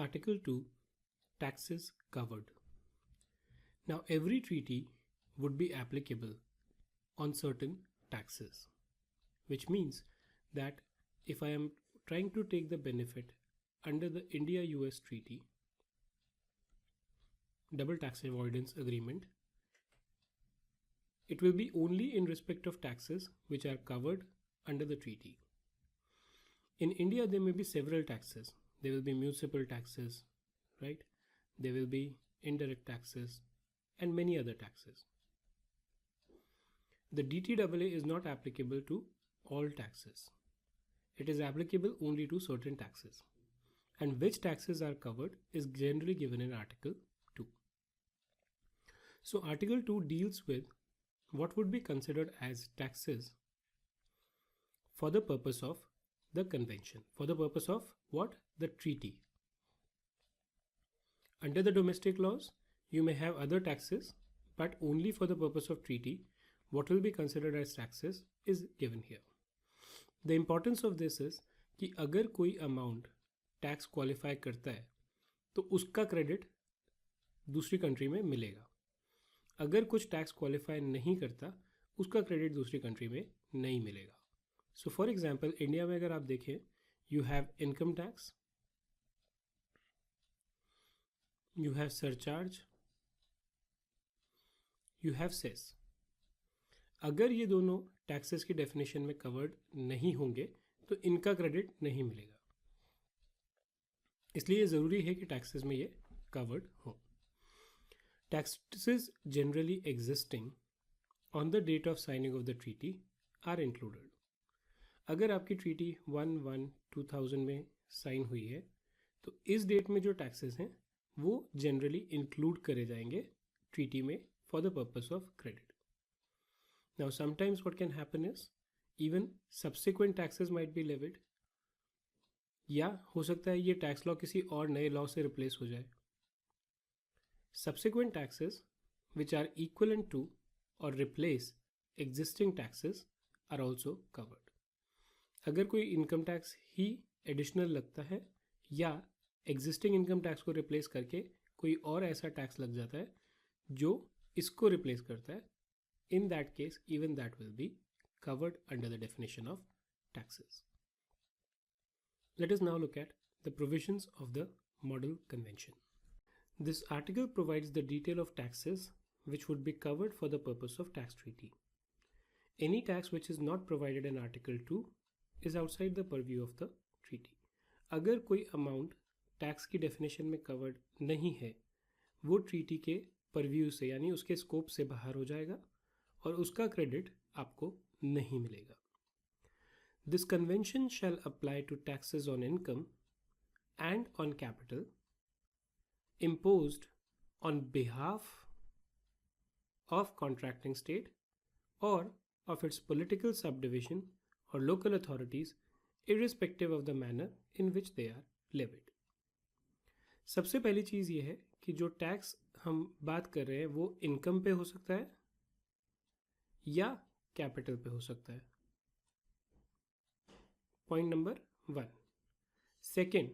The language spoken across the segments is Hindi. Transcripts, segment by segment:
Article 2, taxes covered. Now, every treaty would be applicable on certain taxes, which means that if I am trying to take the benefit under the India-US Treaty, Double Tax Avoidance Agreement, it will be only in respect of taxes which are covered under the treaty. In India, there may be several taxes. There will be municipal taxes, right? There will be indirect taxes and many other taxes. The DTAA is not applicable to all taxes. It is applicable only to certain taxes. And which taxes are covered is generally given in Article 2. So Article 2 deals with what would be considered as taxes for the purpose of the convention. For the purpose of what? The treaty. Under the domestic laws, you may have other taxes, but only for the purpose of treaty, what will be considered as taxes is given here. The importance of this is कि अगर कोई amount tax qualify करता है तो उसका credit दूसरी country में मिलेगा. अगर कुछ tax qualify नहीं करता उसका credit दूसरी country में नहीं मिलेगा. So for example, India में अगर आप देखें, you have income tax, you have surcharge, you have cess. अगर ये दोनों टैक्सेस की डेफिनेशन में कवर्ड नहीं होंगे तो इनका क्रेडिट नहीं मिलेगा. इसलिए ज़रूरी है कि टैक्सेस में ये कवर्ड हो. Taxes generally existing on the date of signing of the treaty are included. अगर आपकी ट्रीटी 1/1/2000 में साइन हुई है तो इस डेट में जो टैक्सेस हैं वो जनरली इंक्लूड करे जाएंगे ट्रीटी में for the purpose of credit. Now sometimes what can happen is even subsequent taxes might be levied, या हो सकता है ये टैक्स लॉ किसी और नए लॉ से रिप्लेस हो जाए. Subsequent taxes which are equivalent to or replace existing taxes are also covered. अगर कोई इनकम टैक्स ही एडिशनल लगता है या एग्जिस्टिंग इनकम टैक्स को रिप्लेस करके कोई और ऐसा टैक्स लग जाता है जो इसको रिप्लेस करता है, in that case even that will be covered under the definition of taxes. Let us now look at the provisions of the Model Convention. This article provides the detail of taxes which would be covered for the purpose of tax treaty. Any tax which is not provided in Article 2 is outside the purview of the treaty. अगर कोई amount tax की definition में covered नहीं है वो treaty के purview से यानी उसके scope से बाहर हो जाएगा और उसका क्रेडिट आपको नहीं मिलेगा. This convention shall apply to taxes on income and on capital imposed on behalf of contracting state or of its political subdivision or local authorities irrespective of the manner in which they are levied. सबसे पहली चीज़ ये है कि जो टैक्स हम बात कर रहे हैं वो इनकम पे हो सकता है या कैपिटल पे हो सकता है. Point number 1. सेकेंड,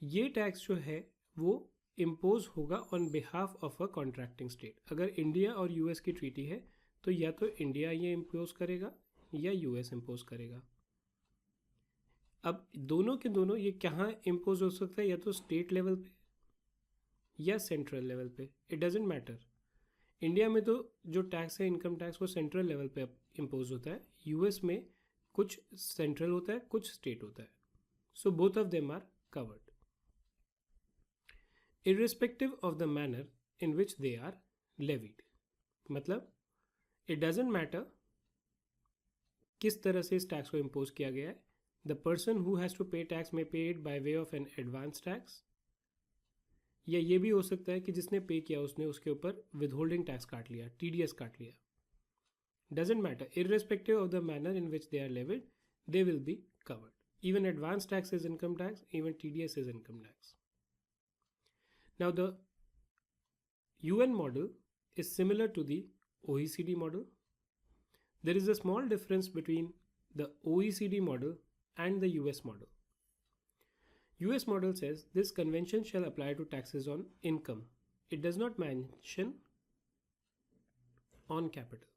ये टैक्स जो है वो इम्पोज होगा on behalf of a contracting state. अगर इंडिया और यूएस की ट्रीटी है तो या तो इंडिया ये इम्पोज करेगा या यूएस इम्पोज करेगा. अब दोनों के दोनों ये कहाँ इम्पोज हो सकता है, या तो स्टेट लेवल पे या सेंट्रल लेवल पे, इट डजेंट मैटर. इंडिया में तो जो टैक्स है इनकम टैक्स वो सेंट्रल लेवल पे इम्पोज होता है. यूएस में कुछ सेंट्रल होता है कुछ स्टेट होता है. So both of them are covered irrespective of the manner in which they are levied. मतलब इट डजेंट मैटर किस तरह से इस टैक्स को इम्पोज किया गया है. The person who has to pay tax may pay it by way of an advance tax, या ये भी हो सकता है कि जिसने पे किया उसने उसके ऊपर विदहोल्डिंग टैक्स काट लिया, टीडीएस काट लिया. Doesn't matter, irrespective of the manner in which they are levied they will be covered. Even advance tax is income tax, even TDS is income tax. Now the UN model is similar to the OECD model. There is a small difference between the OECD model and the US model. US model says this convention shall apply to taxes on income. It does not mention on capital.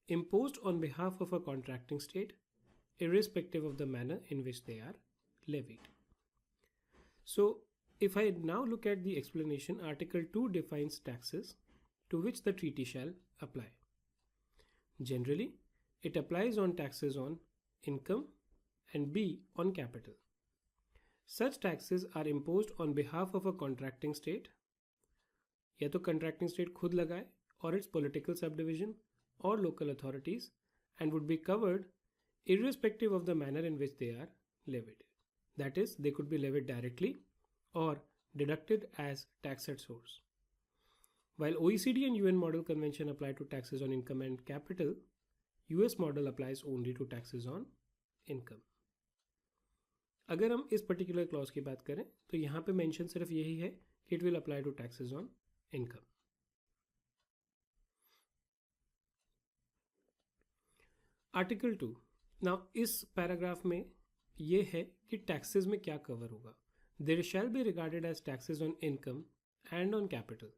Imposed on behalf of a contracting state, irrespective of the manner in which they are levied. So, if I now look at the explanation, Article 2 defines taxes to which the treaty shall apply. Generally, it applies on taxes on income and B on capital. Such taxes are imposed on behalf of a contracting state, या तो contracting state खुद लगाए or its political subdivision or local authorities, and would be covered irrespective of the manner in which they are levied. That is, they could be levied directly or deducted as tax at source. While OECD and UN model convention apply to taxes on income and capital, US model applies only to taxes on income. अगर हम इस पर्टिकुलर क्लॉज की बात करें तो यहाँ पे मेंशन सिर्फ यही है कि it will apply to taxes on income. Article 2. Now इस पैराग्राफ में ये है कि टैक्सेस में क्या कवर होगा. There shall be regarded as taxes on income and on capital.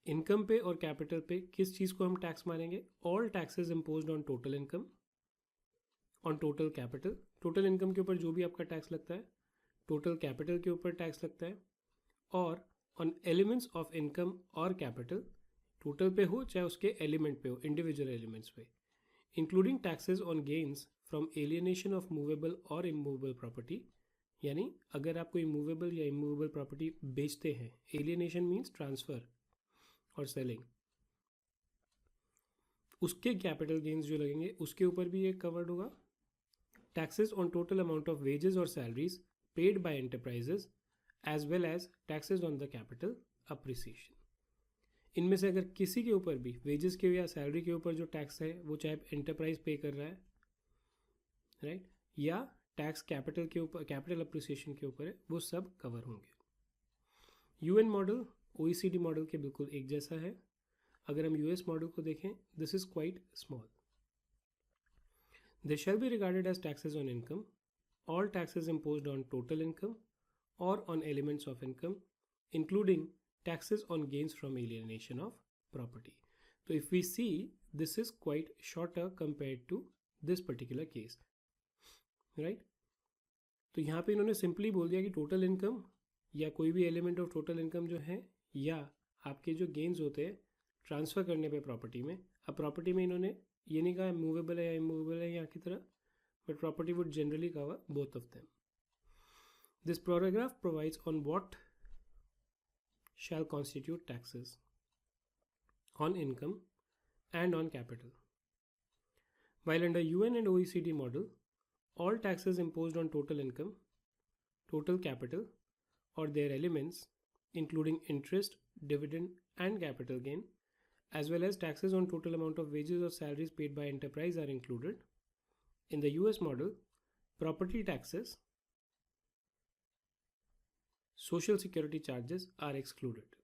Income पे और कैपिटल पे किस चीज़ को हम टैक्स मारेंगे? All taxes imposed on total income, on total capital. Total income के ऊपर जो भी आपका टैक्स लगता है, टोटल कैपिटल के ऊपर टैक्स लगता है, और ऑन एलिमेंट्स ऑफ इनकम और कैपिटल, टोटल पे हो चाहे उसके एलिमेंट पे हो, इंडिविजुअल एलिमेंट्स पे, including taxes on gains from alienation of movable और इमूवेबल प्रॉपर्टी. यानी अगर आप कोई मूवेबल या इमूवेबल प्रॉपर्टी बेचते हैं, एलियनेशन मीन्स ट्रांसफ़र और सेलिंग, उसके कैपिटल गेन्स जो लगेंगे उसके ऊपर भी ये कवर्ड होगा. Taxes on total amount of wages और salaries paid by enterprises as well as taxes on the capital appreciation. इनमें से अगर किसी के ऊपर भी वेजेस के या सैलरी के ऊपर जो टैक्स है वो चाहे एंटरप्राइज पे कर रहा है, राइट, या टैक्स कैपिटल के ऊपर, कैपिटल अप्रिसिएशन के ऊपर है, वो सब कवर होंगे. यूएन मॉडल OECD मॉडल के बिल्कुल एक जैसा है. अगर हम US मॉडल को देखें, this is quite small. They shall be regarded as taxes on income, all taxes imposed on total income or on elements of income, including taxes on gains from alienation of property. So if we see, this is quite shorter compared to this particular case, right? तो यहाँ पे इन्होंने सिंपली बोल दिया कि टोटल इनकम या कोई भी एलिमेंट ऑफ टोटल इनकम जो है, या आपके जो गेन्स होते हैं ट्रांसफ़र करने पे प्रॉपर्टी में. अब प्रॉपर्टी में इन्होंने ये नहीं कहा मूवेबल है या इमूवेबल है यहाँ की तरह, but property would generally cover both of them. This paragraph provides on what shell constitute taxes on income and on capital. While under UN and OECD model, all taxes imposed on total income, total capital, or their elements, including interest, dividend, and capital gain, as well as taxes on total amount of wages or salaries paid by enterprise are included. In the US model, property taxes, social security charges are excluded.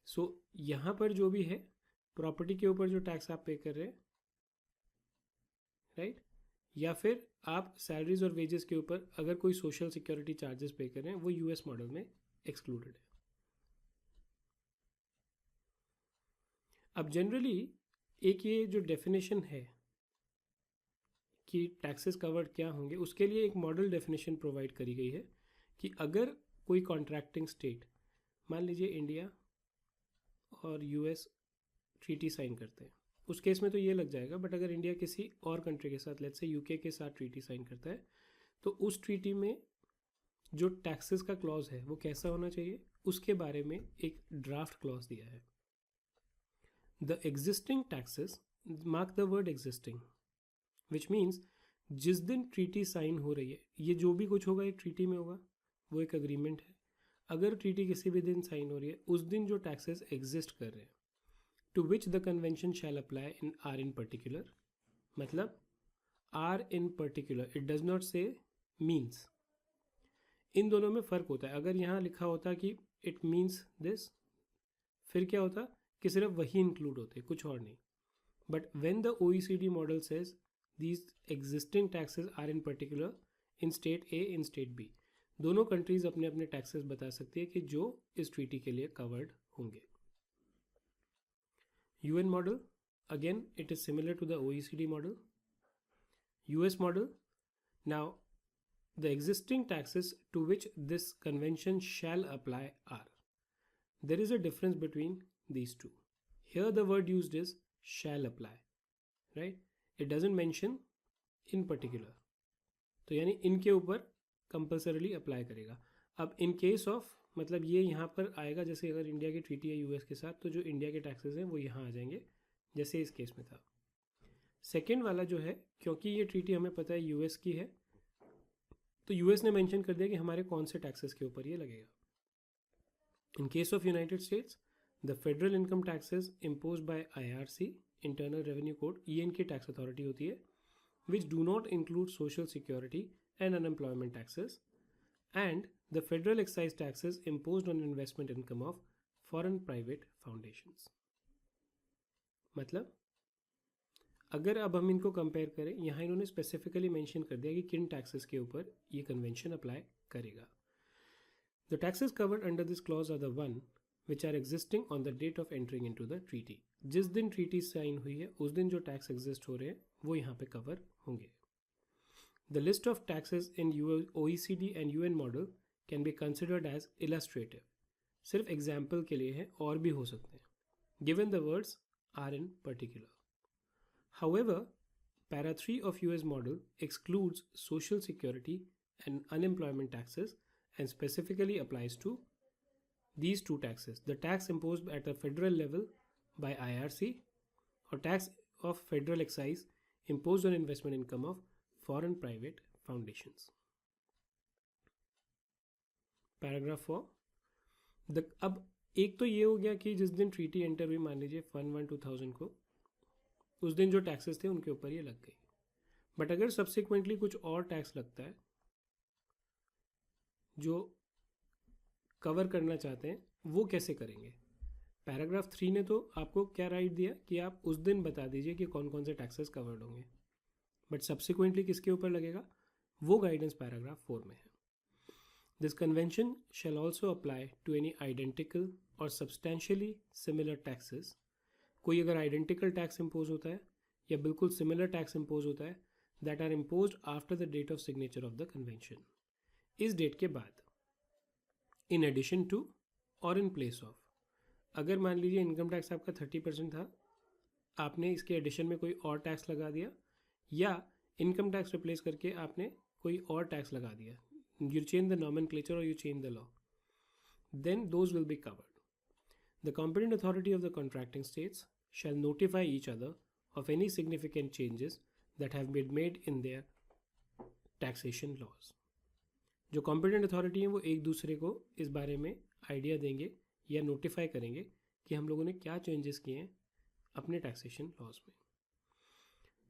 So यहाँ पर जो भी है प्रॉपर्टी के ऊपर जो टैक्स आप पे कर रहे हैं, राइट, या फिर आप सैलरीज और वेजेस के ऊपर अगर कोई सोशल सिक्योरिटी चार्जेस पे कर रहे हैं, वो यूएस मॉडल में एक्सक्लूडेड है. अब जनरली एक ये जो डेफिनेशन है कि टैक्सेस कवर्ड क्या होंगे, उसके लिए एक मॉडल डेफिनेशन प्रोवाइड करी गई है कि अगर कोई कॉन्ट्रैक्टिंग स्टेट, मान लीजिए इंडिया और यूएस ट्रीटी साइन करते हैं, उस केस में तो ये लग जाएगा, बट अगर इंडिया किसी और कंट्री के साथ, लेट्स से यूके के साथ ट्रीटी साइन करता है, तो उस ट्रीटी में जो टैक्सेस का क्लॉज है वो कैसा होना चाहिए, उसके बारे में एक ड्राफ्ट क्लॉज दिया है. The existing taxes, mark the word existing, which means जिस दिन ट्रीटी साइन हो रही है, ये जो भी कुछ होगा एक ट्रीटी में होगा, वो एक अग्रीमेंट है. अगर ट्रीटी किसी भी दिन साइन हो रही है, उस दिन जो टैक्सेस एग्जिस्ट कर रहे हैं, to which the convention shall apply in R in particular, मतलब R in particular, it does not say means. इन दोनों में फ़र्क होता है. अगर यहाँ लिखा होता कि it means this, फिर क्या होता कि सिर्फ वही इंक्लूड होते, कुछ और नहीं. But when the OECD model says these existing taxes are in particular, in state A in state B, दोनों कंट्रीज अपने अपने टैक्सेस बता सकती है कि जो इस ट्रीटी के लिए कवर्ड होंगे. UN model, again it is similar to the OECD model. US model, now the existing taxes to which this convention shall apply are. There is a difference between these two. Here the word used is shall apply, right? It doesn't mention in particular. तो यानी इनके ऊपर कंपल्सरीली अप्लाई करेगा. अब इन केस ऑफ, मतलब ये यहाँ पर आएगा जैसे अगर इंडिया की ट्रीटी है यूएस के साथ, तो जो इंडिया के टैक्सेस हैं वो यहाँ आ जाएंगे जैसे इस केस में था. सेकेंड वाला जो है, क्योंकि ये ट्रीटी हमें पता है यूएस की है, तो यूएस ने मेंशन कर दिया कि हमारे कौन से टैक्सेस के ऊपर ये लगेगा. In case of United states, the federal income taxes impose by IRC, internal revenue code, ये इनकी टैक्स अथॉरिटी होती है, which do not include social security and unemployment taxes, and the federal excise taxes imposed on investment income of foreign private foundations. मतलब अगर अब हम इनको कंपेयर करें, यहाँ इन्होंने स्पेसिफिकली मेंशन कर दिया कि किन टैक्सेस के ऊपर ये कन्वेंशन अप्लाई करेगा. The taxes covered under this clause are the one which are existing on the date of entering into the treaty. जिस दिन ट्रीटी साइन हुई है उस दिन जो टैक्स एग्जिस्ट हो रहे हैं वो यहाँ पे कवर होंगे. The list of taxes in OECD and UN model can be considered as illustrative. सिर्फ एग्जाम्पल के लिए है, और भी हो सकते हैं. Given the words are in particular. However, para 3 of US model excludes social security and unemployment taxes and specifically applies to these two taxes: the tax imposed at a federal level by IRC, or tax of federal excise imposed on investment income of foreign private foundations. Paragraph 4. अब एक तो ये हो गया कि जिस दिन ट्रीटी एंटर हुई, मान लीजिए 1/1/2000 को, उस दिन जो टैक्सेस थे उनके ऊपर ये लग गई. बट अगर सब्सिक्वेंटली कुछ और टैक्स लगता है जो कवर करना चाहते हैं, वो कैसे करेंगे? पैराग्राफ 3 ने तो आपको क्या राइट दिया कि आप उस दिन बता दीजिए कि कौन कौन से टैक्सेस कवर्ड होंगे, बट सब्सिक्वेंटली किसके ऊपर लगेगा वो गाइडेंस पैराग्राफ 4 में है. This convention shall also apply to any identical or substantially similar taxes. कोई अगर आइडेंटिकल टैक्स इम्पोज होता है या बिल्कुल सिमिलर टैक्स इम्पोज होता है, that are impose after the date of signature of the convention, इस डेट के बाद, इन एडिशन टू और इन प्लेस ऑफ. अगर मान लीजिए इनकम टैक्स आपका 30% था, आपने इसके एडिशन में कोई और टैक्स लगा दिया, या इनकम टैक्स रिप्लेस करके आपने कोई और टैक्स लगा दिया, you change the nomenclature or you change the law, then those will be covered. The competent authority of the contracting states shall notify each other of any significant changes that have been made in their taxation laws. जो कॉम्पिटेंट अथॉरिटी है वो एक दूसरे को इस बारे में आइडिया देंगे या नोटिफाई करेंगे कि हम लोगों ने क्या चेंजेस किए हैं अपने टैक्सेशन लॉज में.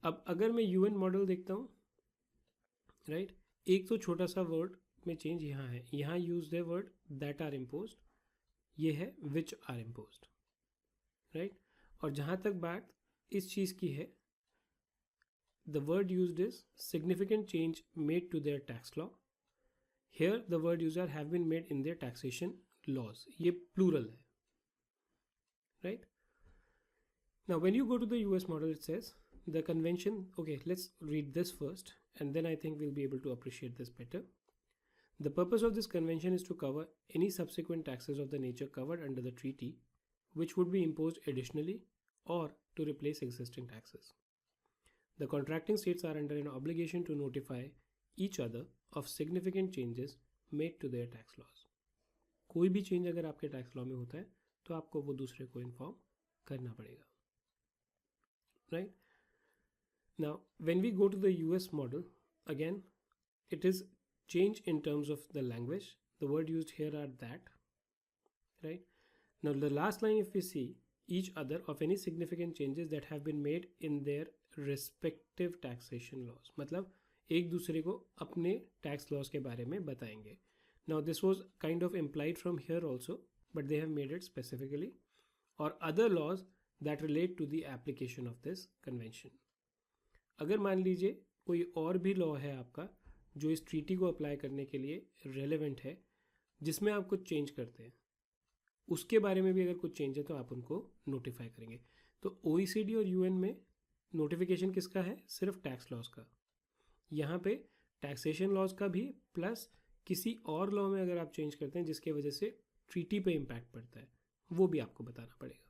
अब अगर मैं यूएन मॉडल देखता हूँ, राइट, एक तो छोटा सा वर्ड में चेंज यहाँ है, यहाँ यूज है वर्ड दैट आर इम्पोज्ड, ये है विच आर इम्पोज्ड, राइट. और जहाँ तक बात इस चीज़ की है, the word used is significant change made to their tax law. Here the word user have been made in their taxation laws, ये प्लूरल है, right. Now when you go to the US model, it says the convention, okay let's read this first and then I think we'll be able to appreciate this better. The purpose of this convention is to cover any subsequent taxes of the nature covered under the treaty which would be imposed additionally or to replace existing taxes. The contracting states are under an obligation to notify each other of significant changes made to their tax laws. कोई भी चेंज अगर आपके टैक्स लॉ में होता है तो आपको वो दूसरे को इन्फॉर्म करना पड़ेगा, right. Now, when we go to the US model, again, it is change in terms of the language. The word used here are that, right? Now, the last line, if we see, each other of any significant changes that have been made in their respective taxation laws. मतलब एक दूसरे को अपने tax laws के बारे में बताएंगे. Now, this was kind of implied from here also, but they have made it specifically, or other laws that relate to the application of this convention. अगर मान लीजिए कोई और भी लॉ है आपका जो इस ट्रीटी को अप्लाई करने के लिए रेलेवेंट है, जिसमें आप कुछ चेंज करते हैं, उसके बारे में भी अगर कुछ चेंज है तो आप उनको नोटिफाई करेंगे। तो OECD और UN में नोटिफिकेशन किसका है? सिर्फ टैक्स लॉज का। यहाँ पे टैक्सेशन लॉज का भी, प्लस किसी और लॉ में अगर आप चेंज करते हैं जिसके वजह से ट्रीटी पे इम्पैक्ट पड़ता है, वो भी आपको बताना पड़ेगा।